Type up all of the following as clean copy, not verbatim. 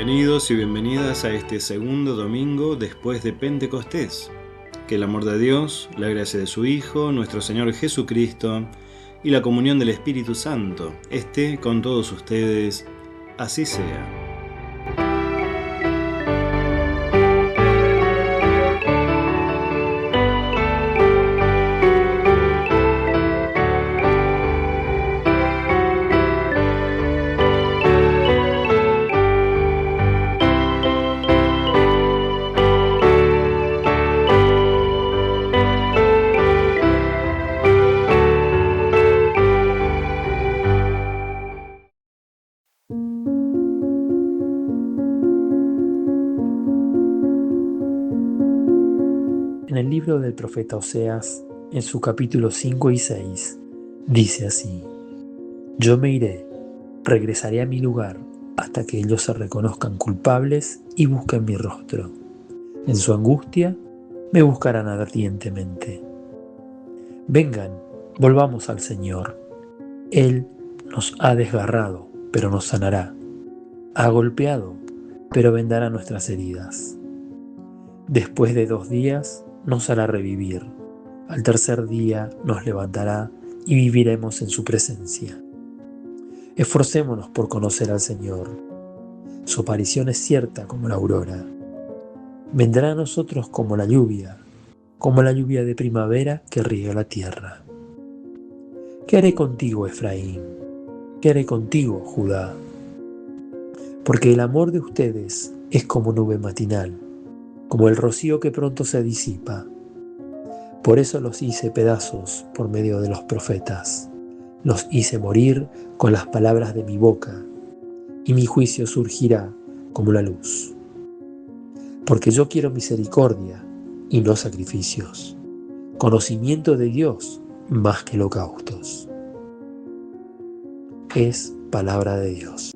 Bienvenidos y bienvenidas a este segundo domingo después de Pentecostés. Que el amor de Dios, la gracia de su Hijo, nuestro Señor Jesucristo y la comunión del Espíritu Santo esté con todos ustedes. Así sea. En el libro del profeta Oseas, en su capítulo 5 y 6, dice así: Yo me iré, regresaré a mi lugar, hasta que ellos se reconozcan culpables y busquen mi rostro. En su angustia me buscarán ardientemente. Vengan, volvamos al Señor. Él nos ha desgarrado, pero nos sanará. Ha golpeado, pero vendará nuestras heridas. Después de 2 días nos hará revivir. Al tercer día nos levantará y viviremos en su presencia. Esforcémonos por conocer al Señor. Su aparición es cierta como la aurora. Vendrá a nosotros como la lluvia de primavera que riega la tierra. ¿Qué haré contigo, Efraín? ¿Qué haré contigo, Judá? Porque el amor de ustedes es como nube matinal, como el rocío que pronto se disipa. Por eso los hice pedazos por medio de los profetas. Los hice morir con las palabras de mi boca, y mi juicio surgirá como la luz. Porque yo quiero misericordia y no sacrificios, conocimiento de Dios más que holocaustos. Es palabra de Dios.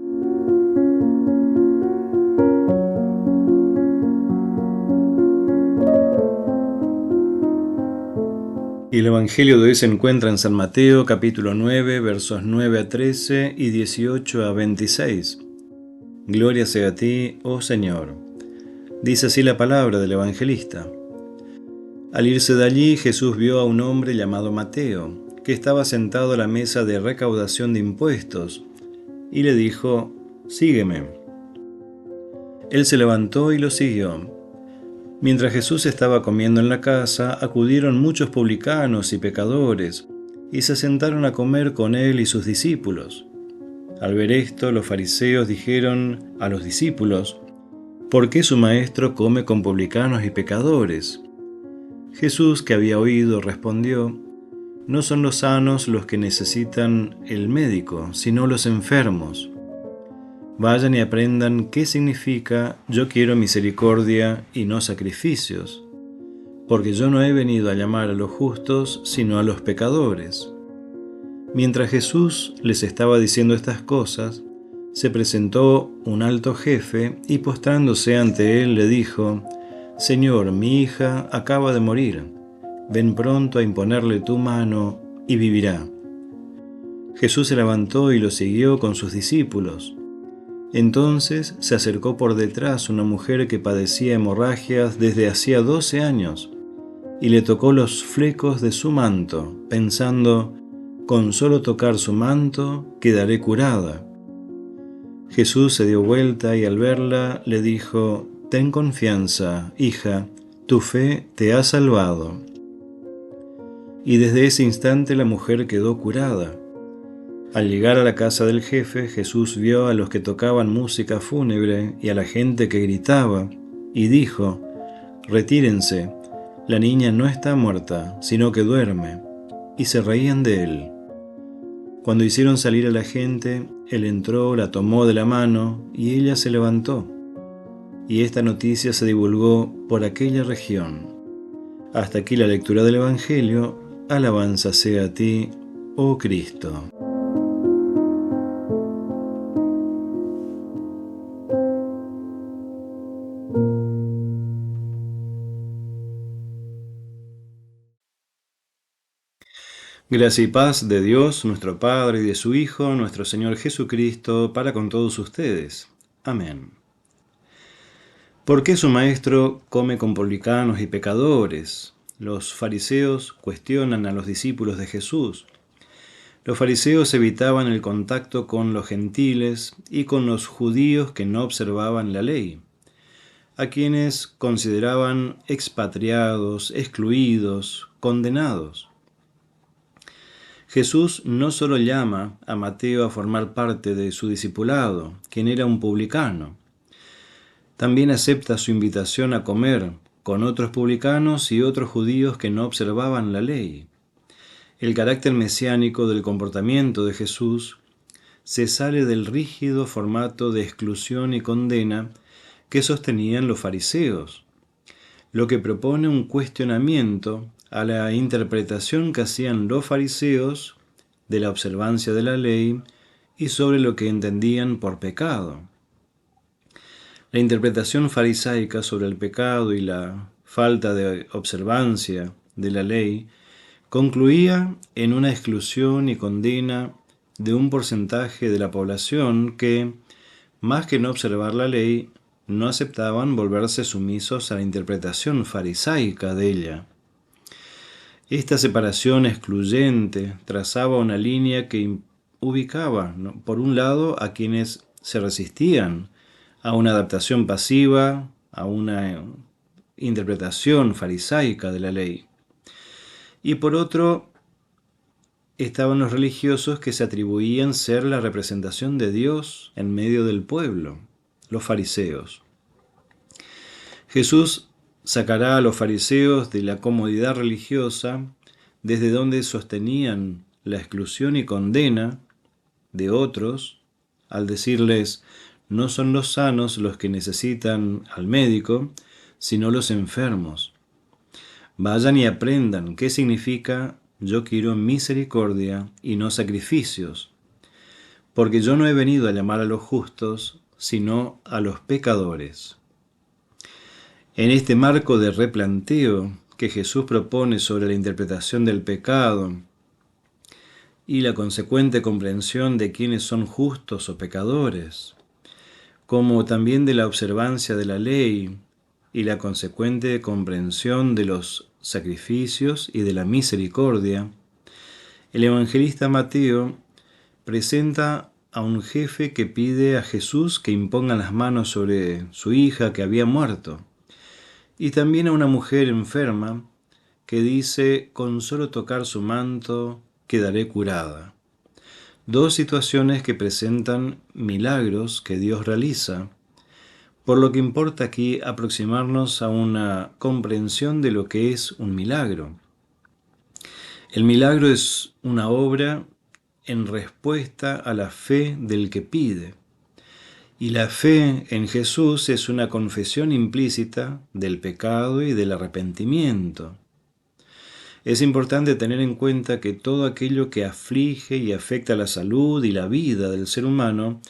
Y el Evangelio de hoy se encuentra en San Mateo, capítulo 9, versos 9 a 13 y 18 a 26. Gloria sea a ti, oh Señor. Dice así la palabra del evangelista. Al irse de allí, Jesús vio a un hombre llamado Mateo, que estaba sentado a la mesa de recaudación de impuestos, y le dijo: Sígueme. Él se levantó y lo siguió. Mientras Jesús estaba comiendo en la casa, acudieron muchos publicanos y pecadores, y se sentaron a comer con él y sus discípulos. Al ver esto, los fariseos dijeron a los discípulos: ¿Por qué su maestro come con publicanos y pecadores? Jesús, que había oído, respondió: No son los sanos los que necesitan el médico, sino los enfermos. Vayan y aprendan qué significa yo quiero misericordia y no sacrificios, porque yo no he venido a llamar a los justos, sino a los pecadores. Mientras Jesús les estaba diciendo estas cosas, se presentó un alto jefe y postrándose ante él le dijo: Señor, mi hija acaba de morir, ven pronto a imponerle tu mano y vivirá. Jesús se levantó y lo siguió con sus discípulos. Entonces se acercó por detrás una mujer que padecía hemorragias desde hacía 12 años, y le tocó los flecos de su manto, pensando: con solo tocar su manto quedaré curada. Jesús se dio vuelta y al verla le dijo: Ten confianza, hija, tu fe te ha salvado. Y desde ese instante la mujer quedó curada. Al llegar a la casa del jefe, Jesús vio a los que tocaban música fúnebre y a la gente que gritaba, y dijo: Retírense, la niña no está muerta, sino que duerme. Y se reían de él. Cuando hicieron salir a la gente, él entró, la tomó de la mano, y ella se levantó. Y esta noticia se divulgó por aquella región. Hasta aquí la lectura del Evangelio. Alabanza sea a ti, oh Cristo. Gracia y paz de Dios, nuestro Padre, y de su Hijo, nuestro Señor Jesucristo, para con todos ustedes. Amén. ¿Por qué su maestro come con publicanos y pecadores? Los fariseos cuestionan a los discípulos de Jesús. Los fariseos evitaban el contacto con los gentiles y con los judíos que no observaban la ley, a quienes consideraban expatriados, excluidos, condenados. Jesús no solo llama a Mateo a formar parte de su discipulado, quien era un publicano, también acepta su invitación a comer con otros publicanos y otros judíos que no observaban la ley. El carácter mesiánico del comportamiento de Jesús se sale del rígido formato de exclusión y condena que sostenían los fariseos, lo que propone un cuestionamiento a la interpretación que hacían los fariseos de la observancia de la ley y sobre lo que entendían por pecado. La interpretación farisaica sobre el pecado y la falta de observancia de la ley concluía en una exclusión y condena de un porcentaje de la población que, más que no observar la ley, no aceptaban volverse sumisos a la interpretación farisaica de ella. Esta separación excluyente trazaba una línea que ubicaba, por un lado, a quienes se resistían a una adaptación pasiva, a una interpretación farisaica de la ley. Y por otro, estaban los religiosos que se atribuían ser la representación de Dios en medio del pueblo, los fariseos. Jesús sacará a los fariseos de la comodidad religiosa desde donde sostenían la exclusión y condena de otros, al decirles: no son los sanos los que necesitan al médico, sino los enfermos. Vayan y aprendan qué significa yo quiero misericordia y no sacrificios, porque yo no he venido a llamar a los justos, sino a los pecadores. En este marco de replanteo que Jesús propone sobre la interpretación del pecado y la consecuente comprensión de quiénes son justos o pecadores, como también de la observancia de la ley y la consecuente comprensión de los sacrificios y de la misericordia, el evangelista Mateo presenta a un jefe que pide a Jesús que imponga las manos sobre su hija que había muerto, y también a una mujer enferma que dice: con solo tocar su manto quedaré curada. Dos situaciones que presentan milagros que Dios realiza, por lo que importa aquí aproximarnos a una comprensión de lo que es un milagro. El milagro es una obra en respuesta a la fe del que pide, y la fe en Jesús es una confesión implícita del pecado y del arrepentimiento. Es importante tener en cuenta que todo aquello que aflige y afecta la salud y la vida del ser humano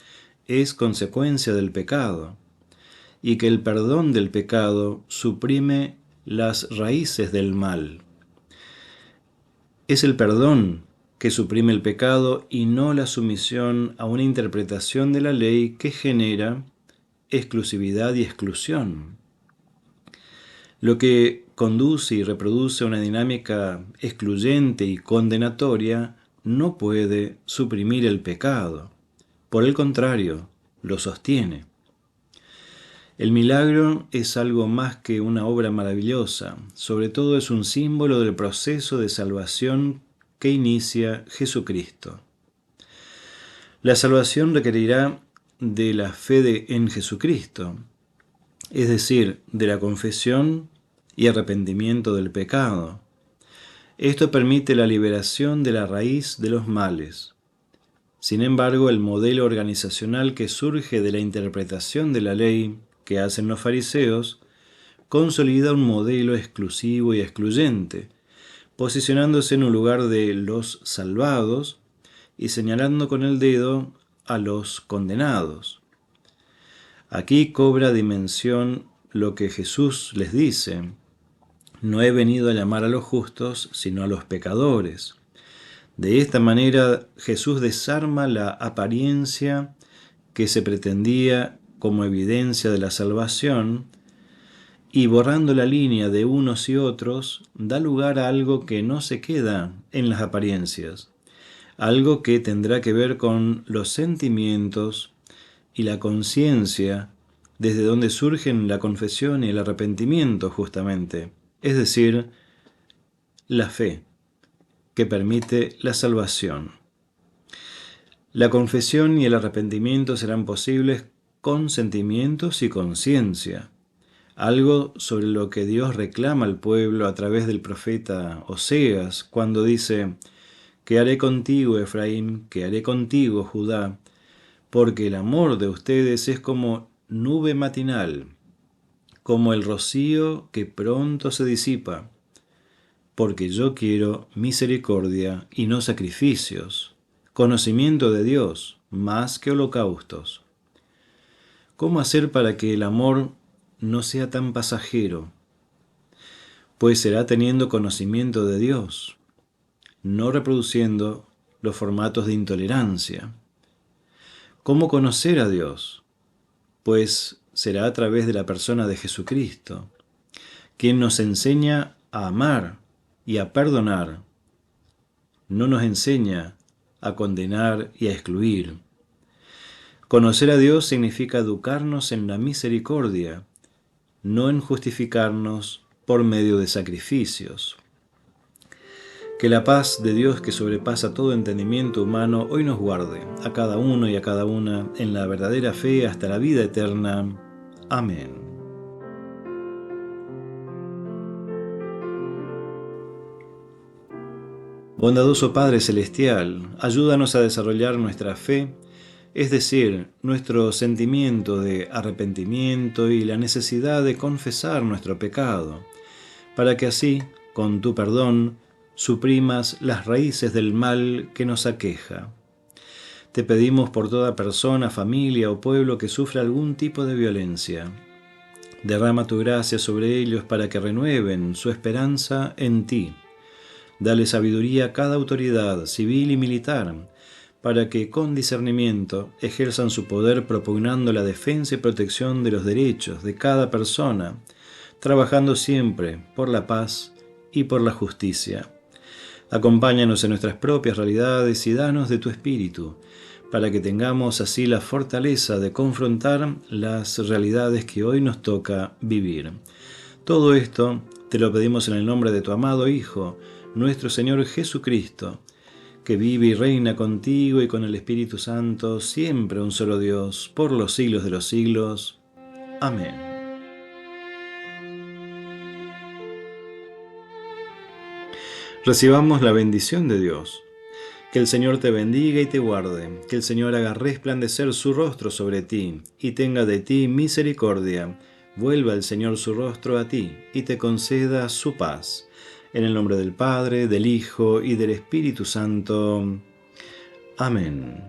es consecuencia del pecado, y que el perdón del pecado suprime las raíces del mal. Es el perdón que suprime el pecado y no la sumisión a una interpretación de la ley que genera exclusividad y exclusión. Lo que conduce y reproduce una dinámica excluyente y condenatoria no puede suprimir el pecado. Por el contrario, lo sostiene. El milagro es algo más que una obra maravillosa, sobre todo es un símbolo del proceso de salvación que inicia Jesucristo. La salvación requerirá de la fe en Jesucristo, es decir, de la confesión y arrepentimiento del pecado. Esto permite la liberación de la raíz de los males. Sin embargo, el modelo organizacional que surge de la interpretación de la ley que hacen los fariseos consolida un modelo exclusivo y excluyente, posicionándose en un lugar de los salvados y señalando con el dedo a los condenados. Aquí cobra dimensión lo que Jesús les dice: no he venido a llamar a los justos, sino a los pecadores. De esta manera, Jesús desarma la apariencia que se pretendía como evidencia de la salvación y borrando la línea de unos y otros, da lugar a algo que no se queda en las apariencias, algo que tendrá que ver con los sentimientos y la conciencia, desde donde surgen la confesión y el arrepentimiento justamente, es decir, la fe, que permite la salvación. La confesión y el arrepentimiento serán posibles con sentimientos y conciencia, algo sobre lo que Dios reclama al pueblo a través del profeta Oseas, cuando dice: «¿Qué haré contigo, Efraín? ¿Qué haré contigo, Judá? Porque el amor de ustedes es como nube matinal, como el rocío que pronto se disipa. Porque yo quiero misericordia y no sacrificios, conocimiento de Dios más que holocaustos». ¿Cómo hacer para que el amor no sea tan pasajero? Pues será teniendo conocimiento de Dios, no reproduciendo los formatos de intolerancia. ¿Cómo conocer a Dios? Pues será a través de la persona de Jesucristo, quien nos enseña a amar y a perdonar. No nos enseña a condenar y a excluir. Conocer a Dios significa educarnos en la misericordia, no en justificarnos por medio de sacrificios. Que la paz de Dios, que sobrepasa todo entendimiento humano, hoy nos guarde, a cada uno y a cada una, en la verdadera fe hasta la vida eterna. Amén. Bondadoso Padre Celestial, ayúdanos a desarrollar nuestra fe, es decir, nuestro sentimiento de arrepentimiento y la necesidad de confesar nuestro pecado, para que así, con tu perdón, suprimas las raíces del mal que nos aqueja. Te pedimos por toda persona, familia o pueblo que sufra algún tipo de violencia. Derrama tu gracia sobre ellos para que renueven su esperanza en ti. Dale sabiduría a cada autoridad civil y militar, para que con discernimiento ejerzan su poder propugnando la defensa y protección de los derechos de cada persona, trabajando siempre por la paz y por la justicia. Acompáñanos en nuestras propias realidades y danos de tu espíritu, para que tengamos así la fortaleza de confrontar las realidades que hoy nos toca vivir. Todo esto te lo pedimos en el nombre de tu amado Hijo, nuestro Señor Jesucristo, que vive y reina contigo y con el Espíritu Santo, siempre un solo Dios, por los siglos de los siglos. Amén. Recibamos la bendición de Dios. Que el Señor te bendiga y te guarde, que el Señor haga resplandecer su rostro sobre ti y tenga de ti misericordia. Vuelva el Señor su rostro a ti y te conceda su paz. En el nombre del Padre, del Hijo y del Espíritu Santo. Amén.